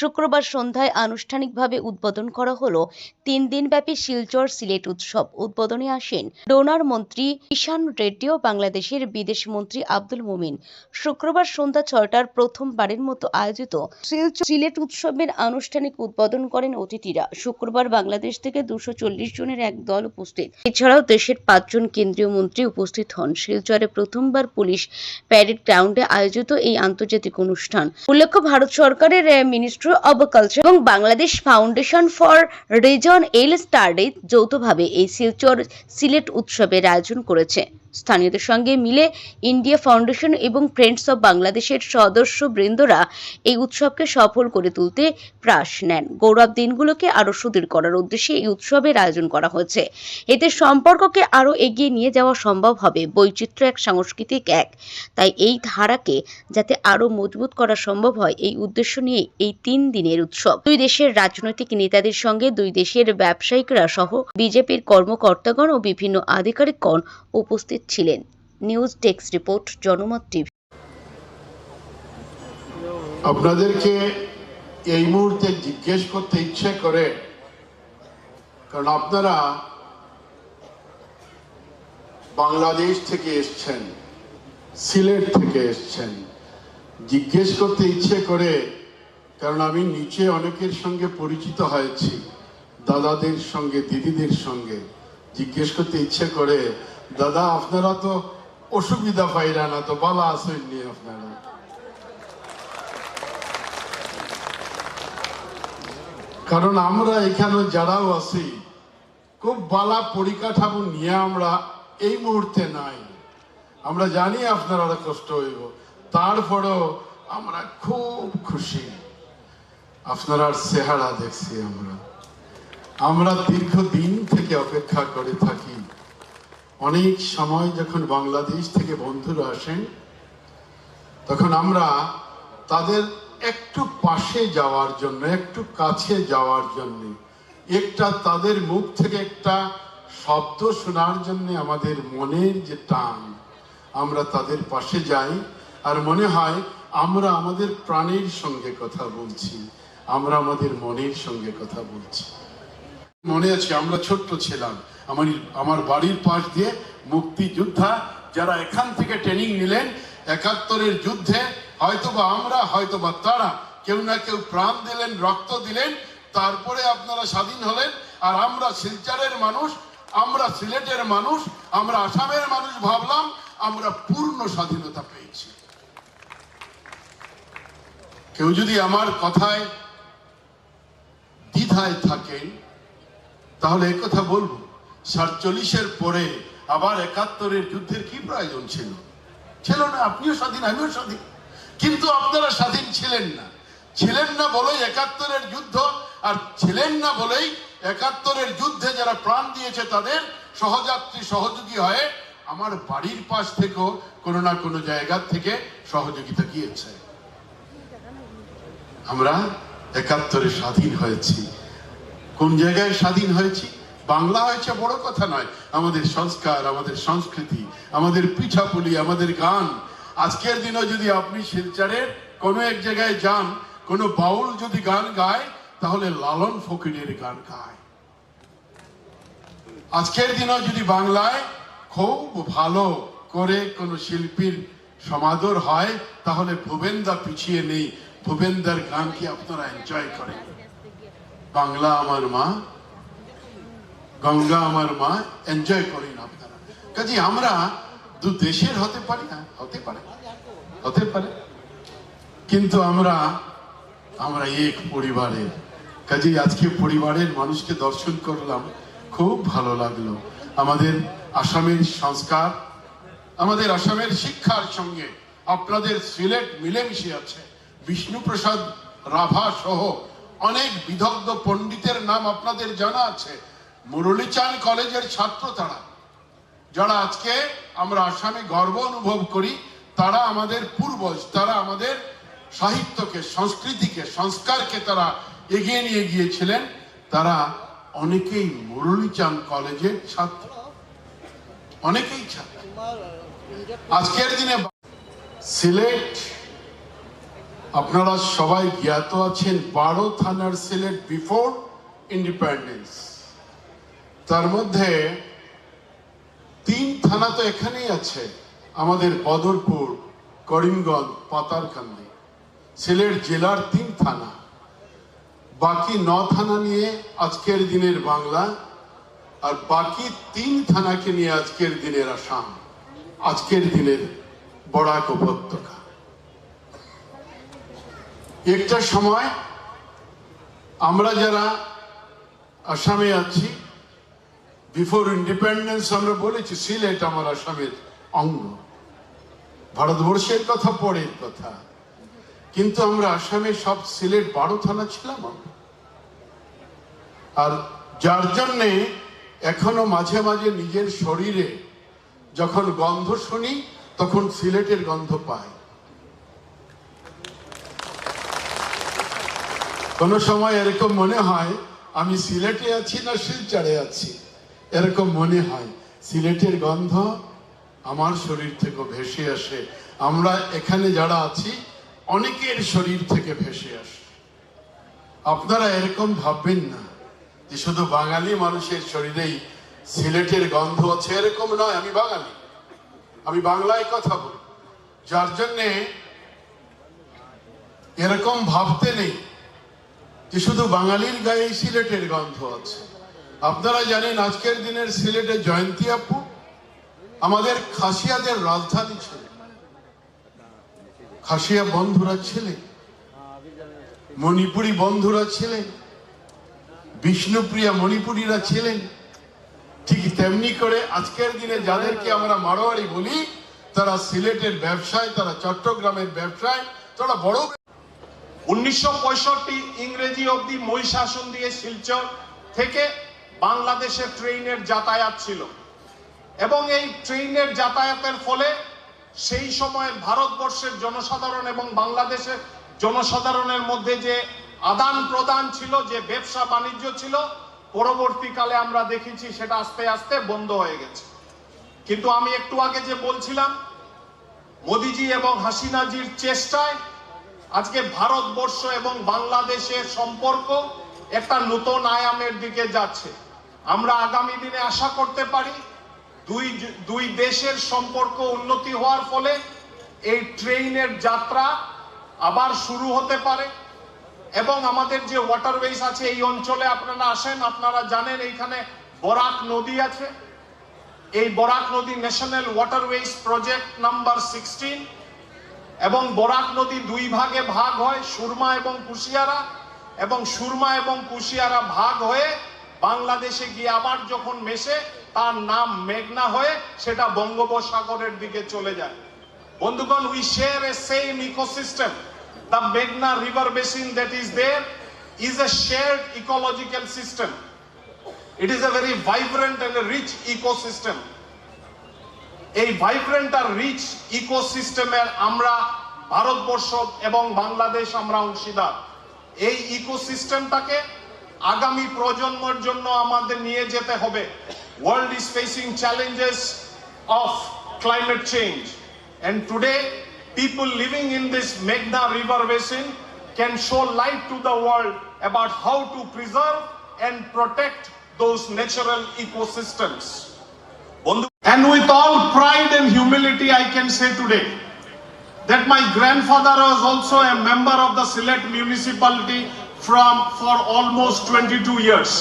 শুক্রবার সন্ধ্যায় আনুষ্ঠানিকভাবে উদ্বোধন করা হলো 3 দিনব্যাপী শিলচর সিলেট উৎসব। উদ্বোধনে আসেন ডোনার মন্ত্রী কিষাণ রেড্ডি ও বাংলাদেশের বিদেশ মন্ত্রী আব্দুল মুমিন। শুক্রবার সন্ধ্যা 6টার প্রথমবারের মতো আয়োজিত শিলচর সিলেট উৎসবের আনুষ্ঠানিক উদ্বোধন করেন অতিথিরা। শুক্রবার বাংলাদেশ থেকে 240 জনের এক দল উপস্থিত। এছাড়াও দেশের 5 জন কেন্দ্রীয় মন্ত্রী উপস্থিত হন। শিলচরে প্রথমবার পুলিশ প্যারেড গ্রাউন্ডে আয়োজিত এই আন্তর্জাতিক অনুষ্ঠান। উল্লেখ্য, ভারত সরকারের মিনিস্ট্রি অব কালচার এবং Bangladesh foundation for regional studies যৌথভাবে এই শিলচর সিলেট উৎসবের আয়োজন করেছে। স্থানীয়দের সঙ্গে মিলে ইন্ডিয়া ফাউন্ডেশন এবং ফ্রেন্ডস অব বাংলাদেশের সদস্যবৃন্দরা এই উৎসবকে সফল করে তুলতে প্রয়াস নেন। গৌরব দিনগুলোকে আরও সুদৃঢ় করার উদ্দেশ্যে এই উৎসবের আয়োজন করা হয়েছে। এতে সম্পর্ককে আরও এগিয়ে নিয়ে যাওয়া সম্ভব হবে। বৈচিত্র্য এক, সাংস্কৃতিক এক। তাই এই ধারাকে যাতে আরও মজবুত করা সম্ভব হয়, এই উদ্দেশ্য নিয়ে এই 3 দিনের উৎসব। দুই দেশের রাজনৈতিক নেতাদের সঙ্গে দুই দেশের ব্যবসায়িকরা সহ বিজেপির কর্মকর্তাগণ ও বিভিন্ন আধিকারিকগণ উপস্থিত ছিলেন। নিউজ ডেস্ক রিপোর্ট, জনমত টিভি। আপনাদেরকে এই মুহূর্তে জিজ্ঞেস করতে ইচ্ছে করে, কারণ আপনারা বাংলাদেশ থেকে এসছেন, সিলেট থেকে এসছেন। জিজ্ঞেস করতে ইচ্ছে করে কারণ আমি নিচে অনেকের সঙ্গে পরিচিত হয়েছি, দাদাদের সঙ্গে, দিদিদের সঙ্গে। জিজ্ঞেস করতে ইচ্ছে করে, দাদা আপনারা তো অসুবিধা পাইরা না তো, বালা আসেননি আপনারা? কারণ আমরা এখানে যারাও আছি খুব বালা পরিকাঠামো নিয়ে আমরা এই মুহূর্তে নাই। আমরা জানি আপনারা কষ্ট হইব, তারপরেও আমরা খুব খুশি আপনারা চেহারা দেখছি। আমরা দীর্ঘদিন থেকে অপেক্ষা করে থাকি। অনেক সময় যখন বাংলাদেশ থেকে বন্ধুরা আসেন, তখন আমরা তাদের একটু পাশে যাওয়ার জন্য, একটু কাছে যাওয়ার জন্য, একটা তাদের মুখ থেকে একটা শব্দ শোনার জন্য আমাদের মনের যে টান, আমরা তাদের পাশে যাই আর মনে হয় আমরা আমাদের প্রাণের সঙ্গে কথা বলছি, আমরা আমাদের মনের সঙ্গে কথা বলছি। মনে আছে আমরা ছোট্ট ছিলাম, আমার বাড়ির পাশ দিয়ে মুক্তিযোদ্ধা যারা এখান থেকে ট্রেনিং নিলেন ৭১-এর যুদ্ধে, হয়তোবা আমরা, হয়তোবা তারা, কেউ না কেউ প্রাণ দিলেন, রক্ত দিলেন, তারপরে আপনারা স্বাধীন হলেন। আর আমরা শিলচরের মানুষ, আমরা সিলেটের মানুষ, আমরা আসামের মানুষ ভাবলাম আমরা পূর্ণ স্বাধীনতা পেয়েছি। কেউ যদি আমার কথায় দ্বিধায় থাকেন, তাহলে একথা বলবো, ৪৭-এর পরে আবার ৭১-এর যুদ্ধের কি প্রয়োজন ছিল? ছিল না। আপনিও স্বাধীন, আমিও স্বাধীন, কিন্তু আপনারা স্বাধীন ছিলেন না। ছিলেন না বলেই ৭১-এর যুদ্ধ, আর ছিলেন না বলেই ৭১-এর যুদ্ধে যারা প্রাণ দিয়েছে তাদের সহযাত্রী, সহযোগী হয়ে আমার বাড়ির পাশ থেকেও কোনো না কোনো জায়গা থেকে সহযোগিতা গিয়েছে। আমরা ৭১-এ স্বাধীন হয়েছি। কোন জায়গায় স্বাধীন হয়েছি? বাংলা হয়েছে বড় কথা নয়, আমাদের সংস্কার, আমাদের সংস্কৃতি, আমাদের পিঠাপুলি, আমাদের গান। আজকের দিনও যদি আপনি শিলচরের কোনো এক জায়গায় যান, কোনো বাউল যদি গান গায়, তাহলে লালন ফকিরের গান গায়। আজকের দিনও যদি বাংলায় খুব ভালো করে কোনো শিল্পীর সমাদর হয়, তাহলে ভুবেনদা পিছিয়ে নেই, ভুবেনদার গান কি আপনারা এনজয় করেন? বাংলা আমার মা, গঙ্গা আমার মা, এনজয় করেন আপনারা। কাজে আমরা দু দেশের হতে পারি না, হতে পারে, কিন্তু আমরা এক পরিবারের। কাজে আজকে পরিবারের মানুষকে দর্শন করলাম, খুব ভালো লাগলো। আমাদের আসামের সংস্কার, আমাদের আসামের শিক্ষার সঙ্গে আপনাদের সিলেট মিলেমিশে আছে। বিষ্ণুপ্রসাদ রাভা সহ অনেক বিদগ্ধ পণ্ডিতের নাম আপনাদের জানা আছে। মুরলীচাঁদ কলেজের ছাত্র তারা, যারা আজকে আমরা আসামে গর্ব অনুভব করি। তারা আমাদের পূর্বজ, তারা আমাদের সাহিত্যকে, সংস্কৃতিকে, সংস্কারকে তারা এগিয়ে নিয়ে গিয়েছিলেন। তারা অনেকেই মুরলীচাঁদ কলেজের ছাত্র, অনেকেই ছাত্র। আজকের দিনে সিলেট আপনারা সবাই জ্ঞাত আছেন 12 থানার সিলেট বিফোর ইন্ডিপেন্ডেন্স, তার মধ্যে 3 থানা তো এখানেই আছে, আমাদের বদরপুর, করিমগঞ্জ, পাতারকান্দি। সিলেট জেলার 3 থানা, বাকি 9 থানা নিয়ে আজকের দিনের বাংলা, আর বাকি 3 থানাকে নিয়ে আজকের দিনের আসাম, আজকের দিনের বরাক উপত্যকা। একটা সময় আমরা যারা আসামে আছি, বিফোর ইন্ডিপেন্ডেন্স আমরা বলেছি সিলেট আমার আসামের অঙ্গ, ভারতবর্ষের কথা পরের কথা, কিন্তু আমরা আসামে সব সিলেট 12 থানা ছিলাম। আর যার জন্যে এখনো মাঝে মাঝে নিজের শরীরে যখন গন্ধ শুনি তখন সিলেটের গন্ধ পাই। কোনো সময় এরকম মনে হয় আমি সিলেটে আছি না শিলচরে আছি, এরকম মনে হয়। সিলেটের গন্ধ আমার শরীর থেকে ভেসে আসে। আমরা এখানে যারা আছি অনেকের শরীর থেকে ভেসে আসে। আপনারা এরকম ভাববেন না যে শুধু বাঙালি মানুষের শরীরেই সিলেটের গন্ধ আছে, এরকম নয়। আমি বাঙালি, আমি বাংলায় কথা বলি, যার জন্যে এরকম ভাবতে নেই যে শুধু বাঙালির গায়ে সিলেটের গন্ধ আছে। আপনারা জানেন আজকের দিনের সিলেটে জয়ন্তী আপু আমাদের খাসিয়াদের রাজধানী ছিল। খাসিয়া বন্ধুরা ছিলেন, মণিপুরী বন্ধুরা ছিলেন, বিষ্ণুপ্রিয়া মণিপুরীরা ছিলেন। ঠিক তেমনি করে আজকের দিনে যাদেরকে আমরা মারোয়ারি বলি, তারা সিলেটের ব্যবসায়, তারা চট্টগ্রামের ব্যবসায়, তারা বড়। 1965 ইংরেজি অবধি মই শাসন দিয়ে শিলচর থেকে বাংলাদেশে ট্রেনের যাতায়াত ছিল, এবং এই ট্রেনের যাতায়াতের ফলে সেই সময়ের ভারতবর্ষের জনসাধারণ এবং বাংলাদেশের জনসাধারণের মধ্যে যে আদান প্রদান ছিল, যে ব্যবসা বাণিজ্য ছিল, পরবর্তীকালে আমরা দেখেছি সেটা আস্তে আস্তে বন্ধ হয়ে গেছে। কিন্তু আমি একটু আগে যে বলছিলাম, মোদিজি এবং হাসিনাজির চেষ্টায় আজকে ভারতবর্ষ এবং বাংলাদেশের সম্পর্ক একটা নতুন আয়ামের দিকে যাচ্ছে। আমরা আগামী দিনে আশা করতে পারি দুই দেশের সম্পর্ক উন্নতি হওয়ার ফলে এই ট্রেনের যাত্রা আবার শুরু হতে পারে। এবং আমাদের যে ওয়াটারওয়েজ আছে এই অঞ্চলে, আপনারা আসেন, আপনারা জানেন এইখানে বরাক নদী আছে। এই বরাক নদী ন্যাশনাল ওয়াটারওয়েজ প্রজেক্ট নাম্বার 16, এবং বরাক নদী 2 ভাগে ভাগ হয়, সুরমা এবং কুশিয়ারা, এবং সুরমা এবং কুশিয়ারা ভাগ হয়ে বাংলাদেশে গিয়ে আবার যখন মেশে তার নাম মেঘনা হয়ে সেটা বঙ্গোপসাগরের দিকে চলে যায়। বন্ধুগণ, we share A same ecosystem. The Meghna river basin that is there is a shared ecological system. It is a very vibrant and a rich ecosystem. এই ভাইব্রেন্ট আর রিচ ইকোসিস্টেমের আমরা ভারতবর্ষ এবং বাংলাদেশ আমরা অংশীদার। এই ইকোসিস্টেমটাকে আগামী প্রজন্মের জন্য আমাদের নিয়ে যেতে হবে। World is facing challenges of climate change, and today people living in this Meghna river basin can show light to the world about how to preserve and protect those natural ecosystems. And with all pride and humility, I can say today that my grandfather was also a member of the Sylhet municipality for almost 22 years.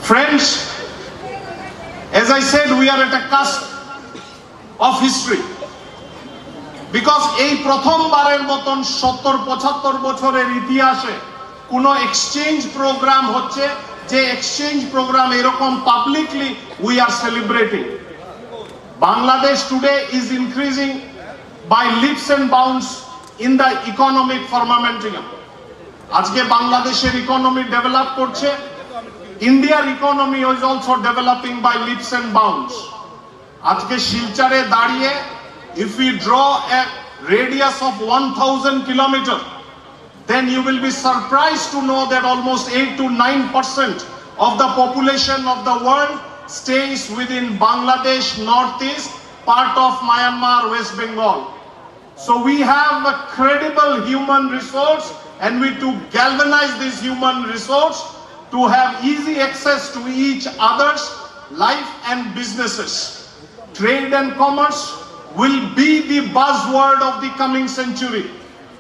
Friends, as I said, we are at a cusp of history, because এই প্রথমবারের মতন 70-75 বছরের ইতিহাসে কোন exchange programme হচ্ছে, যে exchange programme এরকম publicly we are celebrating. Bangladesh today is increasing by leaps and bounds in the economic firmament. আজকে বাংলাদেশের ইকোনমি ডেভেলপ করছে, ইন্ডিয়ার economy is also developing by leaps and bounds. আজকে শিলচরে দাঁড়িয়ে, if we draw a radius of 1000 kilometers, then you will be surprised to know that almost 8 to 9% of the population of the world stays within Bangladesh, Northeast, part of Myanmar, West Bengal. So we have a credible human resource, and we to galvanize this human resource to have easy access to each other's life and businesses. Trade and commerce will be the buzzword of the coming century.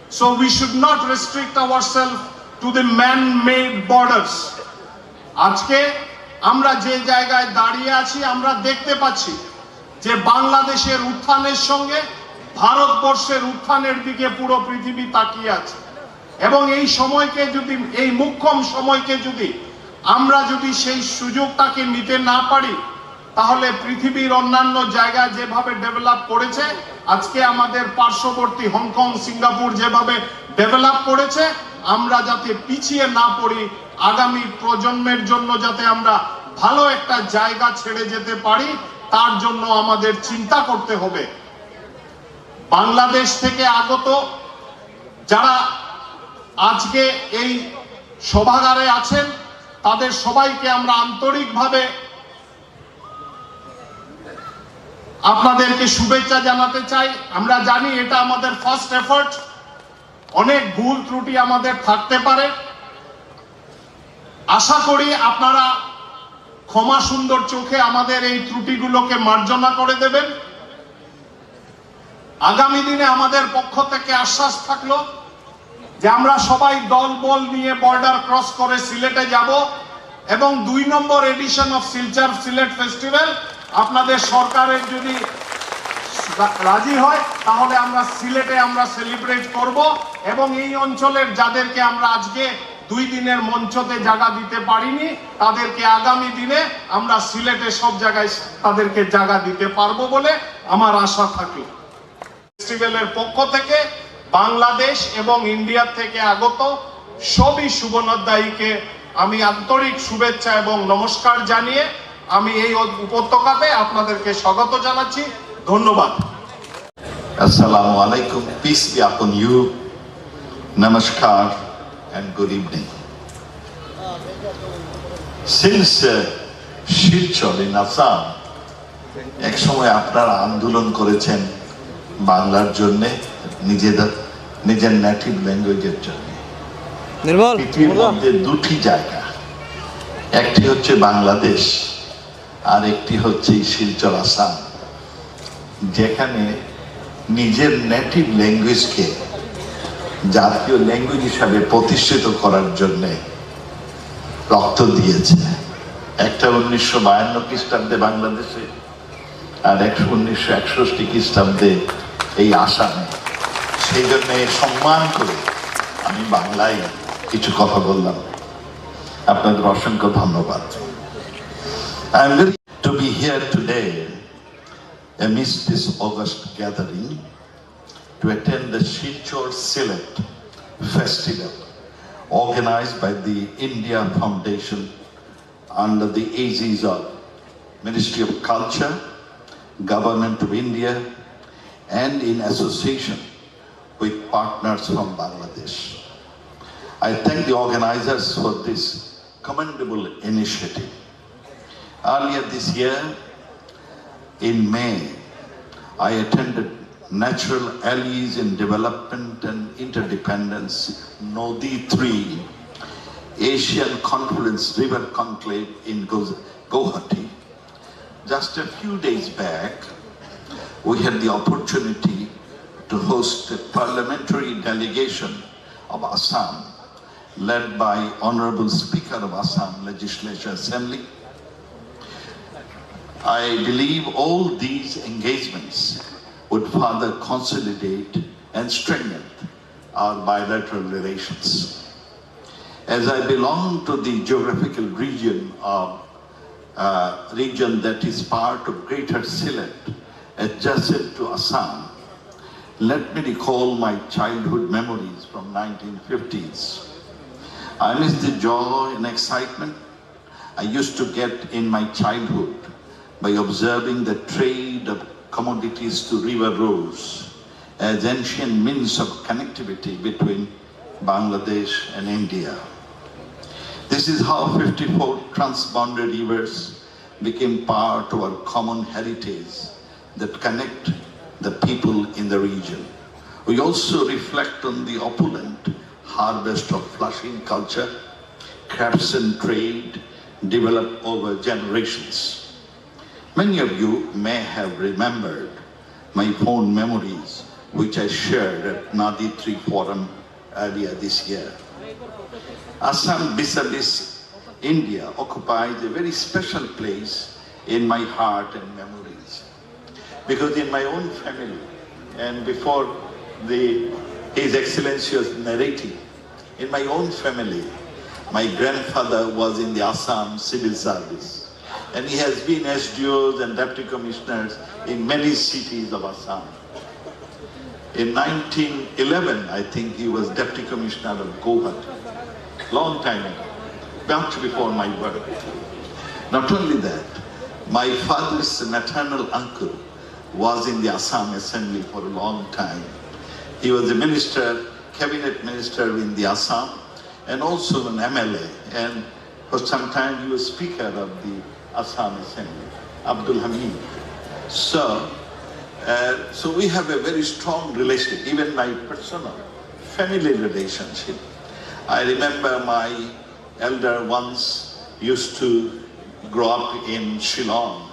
So we should not restrict ourselves to the man-made borders. আজকে আমরা যে জায়গায় দাঁড়িয়ে আছি আমরা দেখতে পাচ্ছি যে বাংলাদেশের উত্থানের সঙ্গে ভারতবর্ষের উত্থানের দিকে পুরো পৃথিবী তাকিয়ে আছে এবং এই সময়কে যদি এই মোক্ষম সময়কে যদি আমরা যদি সেই সুযোগটাকে নিতে না পারি তাহলে পৃথিবীর অন্যান্য জায়গা যেভাবে ডেভেলপ করেছে আজকে আমাদের পার্শ্ববর্তী হংকং সিঙ্গাপুর যেভাবে ডেভেলপ করেছে আমরা যাতে পিছিয়ে না পড়ি আগামী প্রজন্মের জন্য যাতে আমরা ভালো একটা জায়গা ছেড়ে যেতে পারি তার জন্য আমাদের চিন্তা করতে হবে বাংলাদেশ থেকে আগত যারা আজকে এই সভাগারে আছেন তাদের সবাইকে আমরা আন্তরিকভাবে আপনাদেরকে শুভেচ্ছা জানাতে চাই আমরা জানি এটা আমাদের ফার্স্ট এফর্ট অনেক ভুল ত্রুটি আমাদের থাকতে পারে আশা করি আপনারা ক্ষমা সুন্দর চোখে আমাদের এই ত্রুটিগুলোকে মার্জনা করে দেবেন আগামী দিনে আমাদের পক্ষ থেকে আশ্বাস থাকলো যে আমরা সবাই দল বল নিয়ে বর্ডার ক্রস করে সিলেটে যাব এবং 2 number edition of Silchar Sylhet festival আপনাদের সরকারের যদি রাজি হয় তাহলে আমরা সিলেটে আমরা সেলিব্রেট করব এবং এই অঞ্চলের যাদেরকে আমরা আজকে 2 দিনের মঞ্চতে জায়গা দিতে পারিনি তাদেরকে আগামী দিনে আমরা সিলেটে সব জায়গায় তাদেরকে জায়গা দিতে পারবো বলে আমার আশা থাকে ফেস্টিভ্যালের পক্ষ থেকে বাংলাদেশ এবং ইন্ডিয়া থেকে আগত সবই শুভনদ্দায়ীকে আমি আন্তরিক শুভেচ্ছা এবং নমস্কার জানিয়ে আমি এই উপত্যকাতে আপনাদেরকে স্বাগত জানাচ্ছি ধন্যবাদ Assalamu alaikum, peace be upon you, namaskar and good evening. Since Silchar in Assam, এক সময় আপনারা আন্দোলন করেছেন বাংলার জন্য নিজের নেটিভ ল্যাঙ্গুয়েজের জন্য পৃথিবীর মধ্যে 2টি জায়গা একটি হচ্ছে বাংলাদেশ আর একটি হচ্ছে শিলচর আসাম যেখানে নিজের নেটিভ ল্যাঙ্গুয়েজকে জাতীয় ল্যাঙ্গুয়েজ হিসাবে প্রতিষ্ঠিত করার জন্য রক্ত দিয়েছে একটা 1952 খ্রিস্টাব্দে বাংলাদেশে আর 1961 খ্রিস্টাব্দে এই আসামে সেই জন্য সম্মান করে আমি বাংলায় কিছু কথা বললাম আপনাদের অসংখ্য ধন্যবাদ I am very happy to be here today amidst this August gathering to attend the Silchar Silet Festival organized by the India Foundation under the aegis of Ministry of Culture, Government of India and in association with partners from Bangladesh. I thank the organizers for this commendable initiative. Earlier this year, in May, I attended Natural Allies in Development and Interdependence, Nodi 3, Asian Conference River Conclave in Guwahati. Just a few days back, we had the opportunity to host a parliamentary delegation of Assam, led by Honorable Speaker of Assam Legislature Assembly. I believe all these engagements would further consolidate and strengthen our bilateral relations. As I belong to the geographical region that is part of Greater Silet, adjacent to Assam, let me recall my childhood memories from 1950s. I miss the joy and excitement I used to get in my childhood by observing the trade of commodities to river roads as ancient means of connectivity between Bangladesh and India. This is how 54 transboundary rivers became part of our common heritage that connect the people in the region. We also reflect on the opulent harvest of flushing culture, crafts and trade developed over generations. Many of you may have remembered my fond memories which I shared at Nadi Tree Forum earlier this year. Assam vis-a-vis India occupies a very special place in my heart and memories. Because in my own family, and before His Excellency was narrating, in my own family, my grandfather was in the Assam civil service. And he has been SDOs and deputy commissioners in many cities of Assam. In 1911, I think he was deputy commissioner of Guwahati. Long time ago, much before my birth. Not only that, my father's maternal uncle was in the Assam Assembly for a long time. He was a minister, cabinet minister in the Assam, and also an MLA, and for some time he was speaker of the Assam Assembly, Abdul Hamid. So we have a very strong relationship, even my personal family relationship. I remember my elder once used to grow up in Shillong.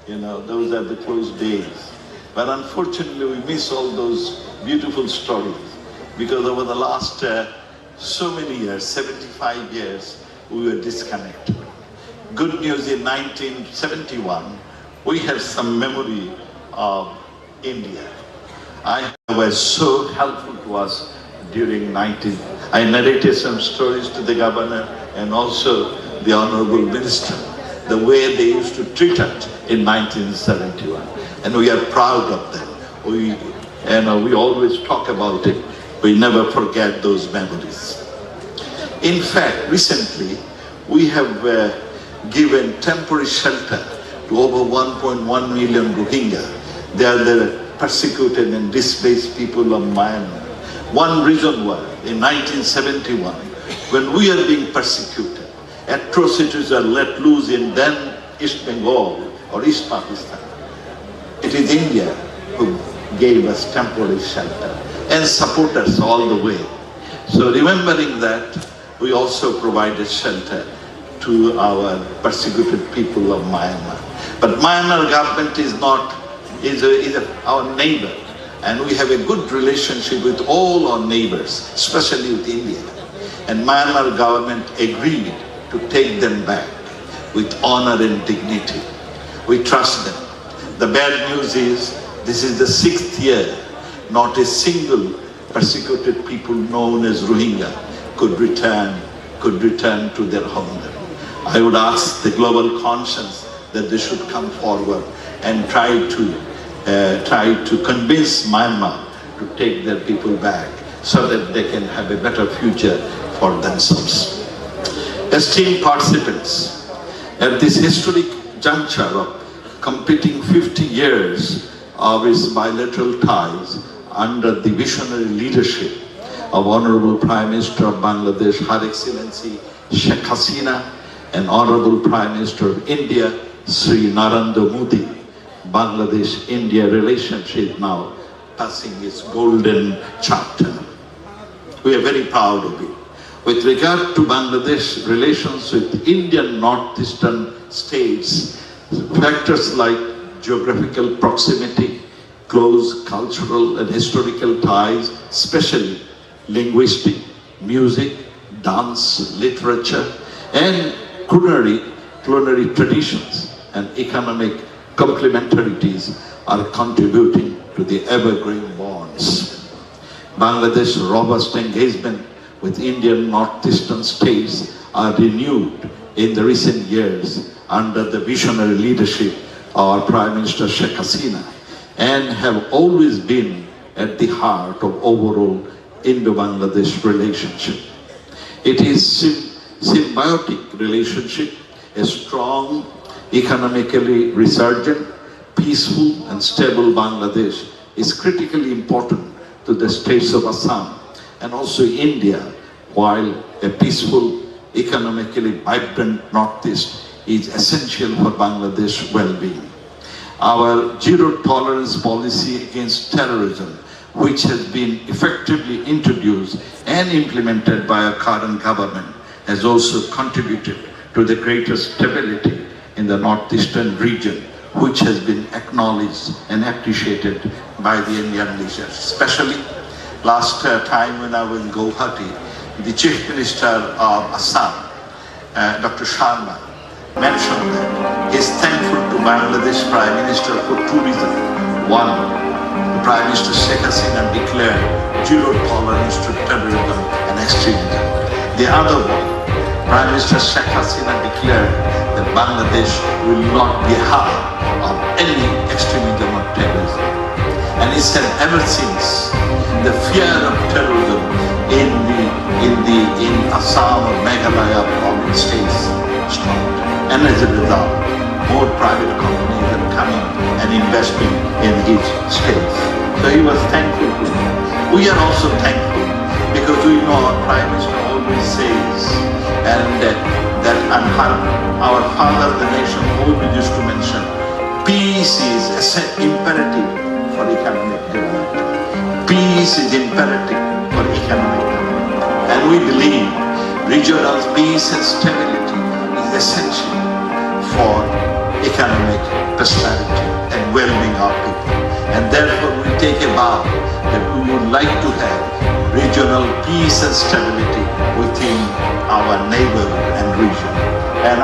You know, those are the close days. But unfortunately, we miss all those beautiful stories because over the last so many years, 75 years, we were disconnected. Good news, in 1971, we have some memory of India. I was so helpful to us during I narrated some stories to the governor and also the honorable minister, the way they used to treat us in 1971. And we are proud of them. We always talk about it. We never forget those memories. In fact, recently, we have given temporary shelter to over 1.1 million Rohingya. They are the persecuted and displaced people of Myanmar. One reason was, in 1971, when we are being persecuted, atrocities are let loose in then East Bengal or East Pakistan. It is India who gave us temporary shelter and support us all the way. So remembering that, we also provided shelter to our persecuted people of Myanmar. But Myanmar government is our neighbor, and we have a good relationship with all our neighbors, especially with India. And Myanmar government agreed to take them back with honor and dignity. We trust them. The bad news is, this is the 6th year, not a single persecuted people known as Rohingya could return to their homeland. I would ask the global conscience that they should come forward and try to convince Myanmar to take their people back so that they can have a better future for themselves. Esteemed participants, at this historic juncture of completing 50 years of its bilateral ties under the visionary leadership of Honorable Prime Minister of Bangladesh, Her Excellency Sheikh Hasina, and Honorable Prime Minister of India, Sri Narendra Modi, Bangladesh-India relationship now passing its golden chapter. We are very proud of it. With regard to Bangladesh relations with Indian northeastern states, factors like geographical proximity, close cultural and historical ties, especially linguistic, music, dance, literature, and culinary traditions and economic complementarities are contributing to the evergreen bonds. Bangladesh's robust engagement with Indian northeastern states are renewed in the recent years under the visionary leadership of our Prime Minister Sheikh Hasina, and have always been at the heart of overall Indo-Bangladesh relationship. It is symbiotic relationship, a strong, economically resurgent, peaceful and stable Bangladesh is critically important to the states of Assam and also India, while a peaceful, economically vibrant Northeast is essential for Bangladesh's well-being. Our zero-tolerance policy against terrorism, which has been effectively introduced and implemented by our current government, has also contributed to the greater stability in the northeastern region, which has been acknowledged and appreciated by the Indian leaders. Especially last time when I was in Guwahati, the Chief Minister of Assam, Dr. Sharma, mentioned that he is thankful to Bangladesh Prime Minister for two reasons. One, the Prime Minister Sheikh Hasina declared zero tolerance to terrorism and extremism. The other one, Prime Minister Sheikh Hasina declared that Bangladesh will not be harmed of any extremism or terrorism. And he said ever since the fear of terrorism in Assam or Meghalaya province states stopped. And as a result, more private companies are coming and investing in his states. So he was thankful to them. We are also thankful because we know our Prime Minister always says, and that our father, the nation, always used to mention, peace is imperative for economic development. Peace is imperative for economic development. And we believe regional peace and stability is essential for economic prosperity and well-being of people. And therefore we take a vow that we would like to have regional peace and stability within our neighborhood and region. And